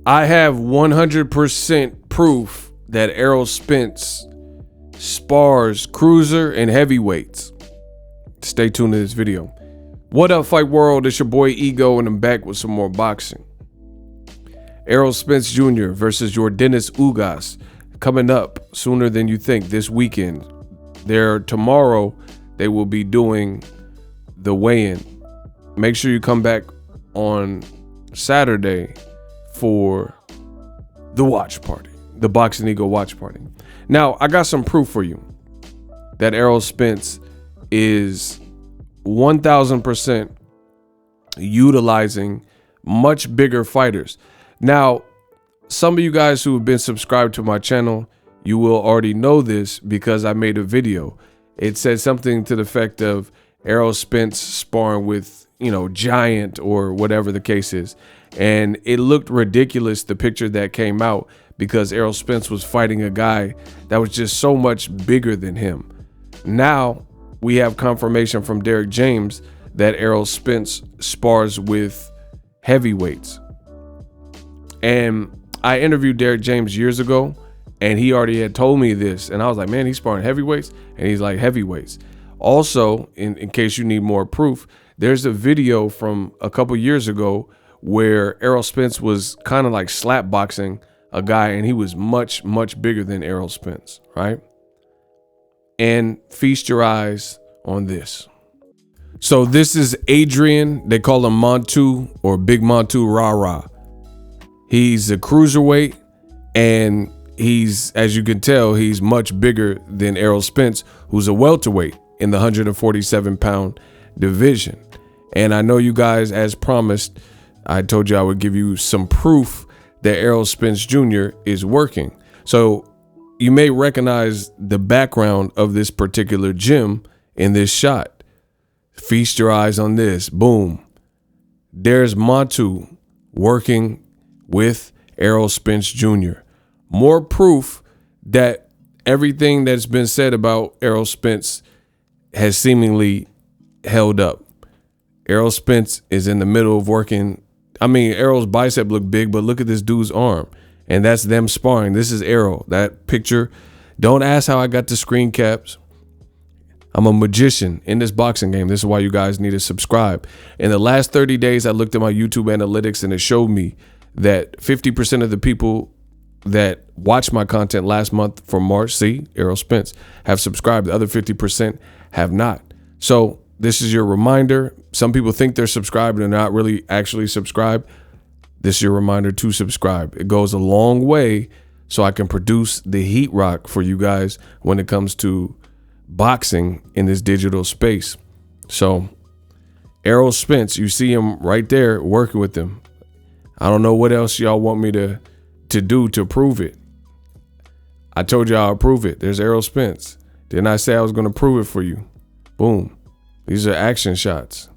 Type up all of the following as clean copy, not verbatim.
I have 100% proof that Errol Spence spars cruiser and heavyweights. Stay tuned to this video. What up, Fight World? It's your boy Ego, and I'm back with some more boxing. Errol Spence Jr. versus YORDENIS UGAS coming up sooner than you think this weekend. Tomorrow they will be doing the weigh-in. Make sure you come back on Saturday for the watch party, the Boxing Ego watch party. Now, I got some proof for you that Errol Spence is 1000% utilizing much bigger fighters. Now, some of you guys who have been subscribed to my channel, you will already know this because I made a video. It said something to the effect of Errol Spence sparring with, Giant or whatever the case is. And it looked ridiculous, the picture that came out, because Errol Spence was fighting a guy that was just so much bigger than him. Now we have confirmation from Derrick James that Errol Spence spars with heavyweights. And I interviewed Derrick James years ago, and he already had told me this. And I was like, man, he's sparring heavyweights? And he's like, heavyweights. Also, in case you need more proof, there's a video from a couple years ago where Errol Spence was kind of like slap boxing a guy, and he was much, much bigger than Errol Spence, right? And feast your eyes on this. So this is Adrian. They call him Montu, or Big Montu Rara. He's a cruiserweight, and he's, as you can tell, he's much bigger than Errol Spence, who's a welterweight in the 147-pound division. And I know you guys, as promised, I told you I would give you some proof that Errol Spence Jr. is working. So you may recognize the background of this particular gym in this shot. Feast your eyes on this. Boom. There's Montu working with Errol Spence Jr. More proof that everything that's been said about Errol Spence has seemingly held up. Errol Spence is in the middle of working. I mean, Errol's bicep looked big, but look at this dude's arm. And that's them sparring. This is Errol. That picture. Don't ask how I got the screen caps. I'm a magician in this boxing game. This is why you guys need to subscribe. In the last 30 days, I looked at my YouTube analytics, and it showed me that 50% of the people that watched my content last month for March, see, Errol Spence, have subscribed. The other 50% have not. So this is your reminder. Some people think they're subscribed and they're not really actually subscribed. This is your reminder to subscribe. It goes a long way so I can produce the heat rock for you guys when it comes to boxing in this digital space. So Errol Spence, you see him right there working with them. I don't know what else y'all want me to do to prove it. I told you I'll prove it. There's Errol Spence. Didn't I say I was going to prove it for you? Boom. These are action shots.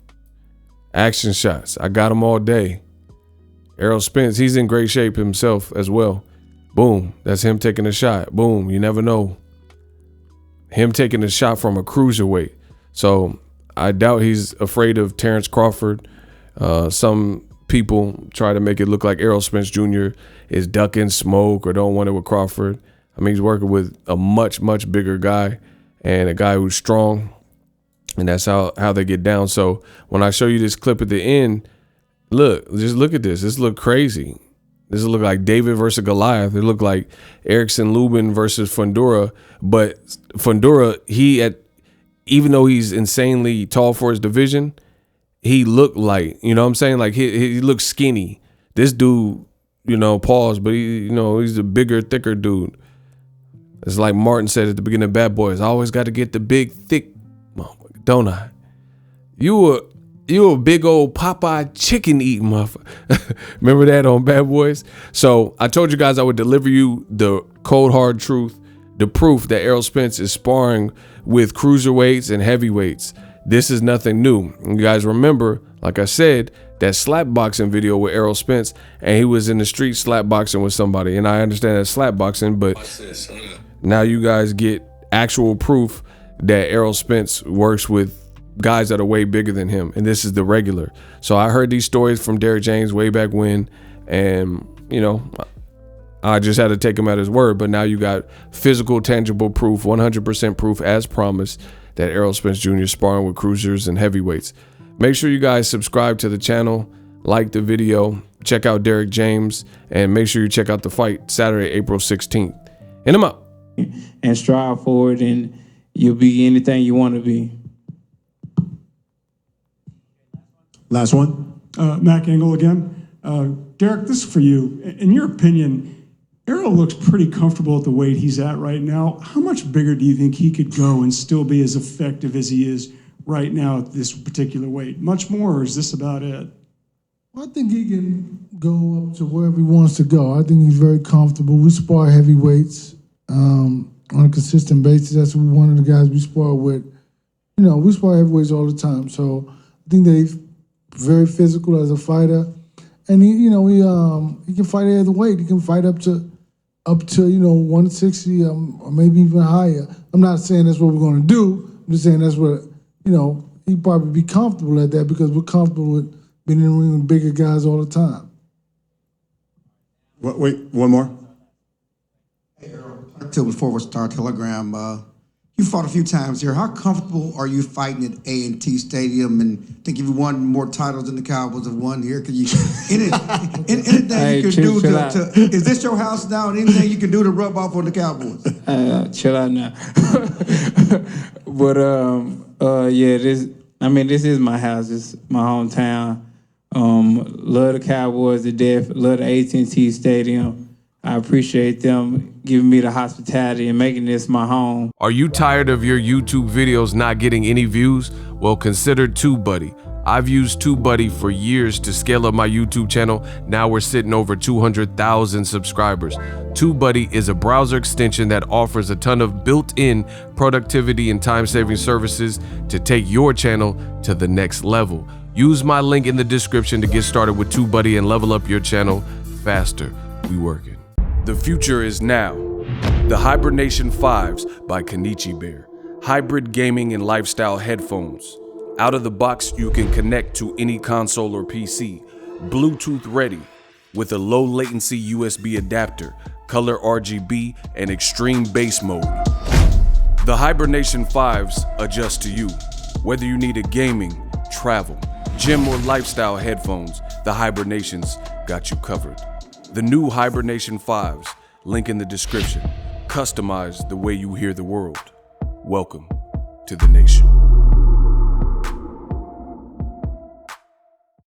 Action shots. I got them all day. Errol Spence, he's in great shape himself as well. Boom. That's him taking a shot. Boom. You never know. Him taking a shot from a cruiserweight. So I doubt he's afraid of Terrence Crawford. Some people try to make it look like Errol Spence Jr. is ducking smoke or don't want it with Crawford. I mean, he's working with a much, much bigger guy and a guy who's strong. And that's how they get down. So when I show you this clip at the end, look, just look at this. This look crazy. This look like David versus Goliath. It looked like Erickson Lubin versus Fundora. But Fundora, even though he's insanely tall for his division, he looked light. You know what I'm saying? Like he looks skinny. This dude, pause, but he's a bigger, thicker dude. It's like Martin said at the beginning of Bad Boys. I always got to get the big, thick. Don't I? You a big old Popeye chicken eating motherfucker. Remember that on Bad Boys? So I told you guys I would deliver you the cold hard truth, the proof that Errol Spence is sparring with cruiserweights and heavyweights. This is nothing new. You guys remember, like I said, that slap boxing video with Errol Spence, and he was in the street slap boxing with somebody. And I understand that's slap boxing, but now you guys get actual proof that Errol Spence works with guys that are way bigger than him, and this is the regular. So I heard these stories from Derrick James way back when, and you know, I just had to take him at his word. But now you got physical, tangible proof, 100% proof as promised that Errol Spence Jr. is sparring with cruisers and heavyweights. Make sure you guys subscribe to the channel, like the video, check out Derrick James, and make sure you check out the fight Saturday, April 16th. And I'm out. And strive forward, and you'll be anything you want to be. Last one. Mac Engel again. Derrick, this is for you. In your opinion, Errol looks pretty comfortable at the weight he's at right now. How much bigger do you think he could go and still be as effective as he is right now at this particular weight? Much more, or is this about it? I think he can go up to wherever he wants to go. I think he's very comfortable. We spar heavyweights on a consistent basis. That's one of the guys we spar with. You know, we spar heavyweights all the time. So I think that he's very physical as a fighter, and he can fight at the weight. He can fight up to 160 or maybe even higher. I'm not saying that's what we're going to do. I'm just saying that's what he'd probably be comfortable at that because we're comfortable with being in the ring with bigger guys all the time. Wait, one more. Hey, Errol, until before we start Telegram, you fought a few times here. How comfortable are you fighting at A&T Stadium? And I think you've won more titles than the Cowboys have won here. Can you anything Hey, you can do chill out. is this your house now? And anything you can do to rub off on the Cowboys? Chill out now. But yeah, this is my house. It's my hometown. Love the Cowboys to death. Love the AT&T Stadium. I appreciate them giving me the hospitality and making this my home. Are you tired of your YouTube videos not getting any views? Well, consider TubeBuddy. I've used TubeBuddy for years to scale up my YouTube channel. Now we're sitting over 200,000 subscribers. TubeBuddy is a browser extension that offers a ton of built-in productivity and time-saving services to take your channel to the next level. Use my link in the description to get started with TubeBuddy and level up your channel faster. We working. The future is now. The Hibernation 5s by Kenichi Bear. Hybrid gaming and lifestyle headphones. Out of the box, you can connect to any console or PC. Bluetooth ready with a low latency USB adapter, color RGB, and extreme bass mode. The Hibernation 5s adjust to you. Whether you need a gaming, travel, gym, or lifestyle headphones, the Hibernations got you covered. The new Hibernation 5s, link in the description. Customize the way you hear the world. Welcome to the nation.